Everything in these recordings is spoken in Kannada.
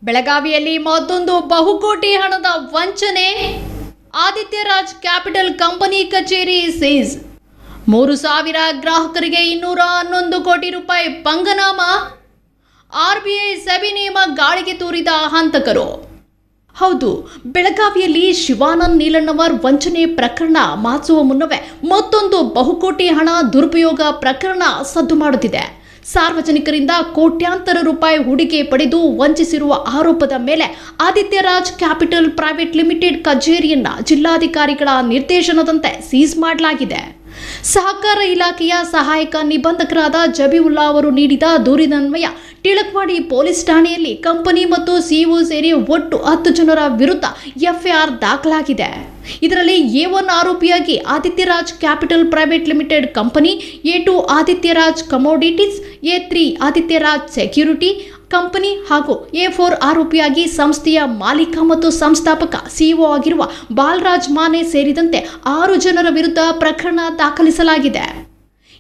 ಬೆಳಗಾವಿಯಲ್ಲಿ ಮತ್ತೊಂದು ಬಹುಕೋಟಿ ಹಣದ ವಂಚನೆ. ಆದಿತ್ಯ ರಾಜ್ ಕ್ಯಾಪಿಟಲ್ ಕಂಪನಿ ಕಚೇರಿ ಸೀಸ್. 3,000 ಗ್ರಾಹಕರಿಗೆ 211 ಕೋಟಿ ರೂಪಾಯಿ ಪಂಗನಾಮ. ಆರ್ಬಿಐ ಸೆಬಿ ನಿಯಮ ಗಾಳಿಗೆ ತೂರಿದ ಹಂತಕರು. ಹೌದು, ಬೆಳಗಾವಿಯಲ್ಲಿ ಶಿವಾನಂದ್ ನೀಲಣ್ಣವರ್ ವಂಚನೆ ಪ್ರಕರಣ ಮಾಸುವ ಮುನ್ನವೇ ಮತ್ತೊಂದು ಬಹುಕೋಟಿ ಹಣ ದುರುಪಯೋಗ ಪ್ರಕರಣ ಸದ್ದು ಮಾಡುತ್ತಿದೆ. ಸಾರ್ವಜನಿಕರಿಂದ ಕೋಟ್ಯಾಂತರ ರೂಪಾಯಿ ಹೂಡಿಕೆ ಪಡೆದು ವಂಚಿಸಿರುವ ಆರೋಪದ ಮೇಲೆ Aditya Raj capital private limited ಕಚೇರಿಯನ್ನ ಜಿಲ್ಲಾಧಿಕಾರಿಗಳ ನಿರ್ದೇಶನದಂತೆ ಸೀಸ್ ಮಾಡಲಾಗಿದೆ. ಸಹಕಾರ ಇಲಾಖೆಯ ಸಹಾಯಕ ನಿಬಂಧಕರಾದ ಜಬೀವುಲ್ಲಾ ಅವರು ನೀಡಿದ ದೂರಿನನ್ವಯ ಟಿಳಕವಾಡಿ ಪೊಲೀಸ್ ಠಾಣೆಯಲ್ಲಿ ಕಂಪನಿ ಮತ್ತು ಸಿಇಒ ಸೇರಿ ಒಟ್ಟು 10 ಜನರ ವಿರುದ್ಧ ಎಫ್ಐಆರ್ ದಾಖಲಾಗಿದೆ. ಇದರಲ್ಲಿ A1 ಆರೋಪಿಯಾಗಿ Aditya Raj capital private limited company, A2 Aditya Raj commodities, A3 Aditya Raj security company ಹಾಗೂ A4 ಆರೋಪಿಯಾಗಿ ಸಂಸ್ಥೆಯ ಮಾಲೀಕ ಮತ್ತು ಸಂಸ್ಥಾಪಕ ಸಿಇಒ ಆಗಿರುವ ಬಾಲರಾಜ್ ಮಾನೆ ಸೇರಿದಂತೆ 6 ಜನರ ವಿರುದ್ಧ ಪ್ರಕರಣ ದಾಖಲಿಸಲಾಗಿದೆ.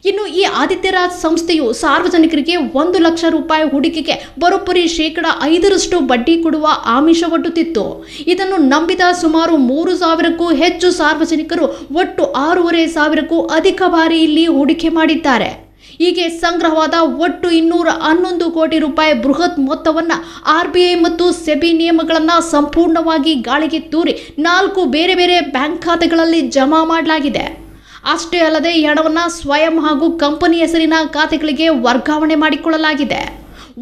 ಇನ್ನು ಈ ಆದಿತ್ಯ ರಾಜ್ ಸಂಸ್ಥೆಯು ಸಾರ್ವಜನಿಕರಿಗೆ 1 ಲಕ್ಷ ರೂಪಾಯಿ ಹೂಡಿಕೆಗೆ ಬರೋಬ್ಬರಿ 5% ಬಡ್ಡಿ ಕೊಡುವ ಆಮಿಷವೊಡ್ಡುತ್ತಿತ್ತು. ಇದನ್ನು ನಂಬಿದ ಸುಮಾರು 3,000ಕ್ಕೂ ಹೆಚ್ಚು ಸಾರ್ವಜನಿಕರು ಒಟ್ಟು 6,500ಕ್ಕೂ ಅಧಿಕ ಬಾರಿ ಇಲ್ಲಿ ಹೂಡಿಕೆ ಮಾಡಿದ್ದಾರೆ. ಹೀಗೆ ಸಂಗ್ರಹವಾದ ಒಟ್ಟು 211 ಕೋಟಿ ರೂಪಾಯಿ ಬೃಹತ್ ಮೊತ್ತವನ್ನು ಆರ್ಬಿಐ ಮತ್ತು ಸೆಬಿ ನಿಯಮಗಳನ್ನು ಸಂಪೂರ್ಣವಾಗಿ ಗಾಳಿಗೆ ತೂರಿ 4 ಬೇರೆ ಬೇರೆ ಬ್ಯಾಂಕ್ ಖಾತೆಗಳಲ್ಲಿ ಜಮಾ ಮಾಡಲಾಗಿದೆ. ಅಷ್ಟೇ ಅಲ್ಲದೆ ಈ ಹಣವನ್ನು ಸ್ವಯಂ ಹಾಗೂ ಕಂಪನಿ ಹೆಸರಿನ ಖಾತೆಗಳಿಗೆ ವರ್ಗಾವಣೆ ಮಾಡಿಕೊಳ್ಳಲಾಗಿದೆ.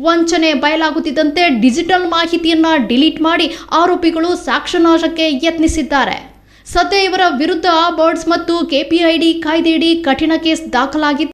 ವಂಚನೆ ಬಯಲಾಗುತ್ತಿದ್ದಂತೆ ಡಿಜಿಟಲ್ ಮಾಹಿತಿಯನ್ನು ಡಿಲೀಟ್ ಮಾಡಿ ಆರೋಪಿಗಳು ಸಾಕ್ಷ್ಯನಾಶಕ್ಕೆ ಯತ್ನಿಸಿದ್ದಾರೆ. ಸದ್ಯ ಇವರ ವಿರುದ್ಧ ಬರ್ಡ್ಸ್ ಮತ್ತು ಕೆಪಿಐಡಿ ಕಾಯ್ದೆಯಡಿ ಕಠಿಣ ಕೇಸ್ ದಾಖಲಾಗಿದ್ದು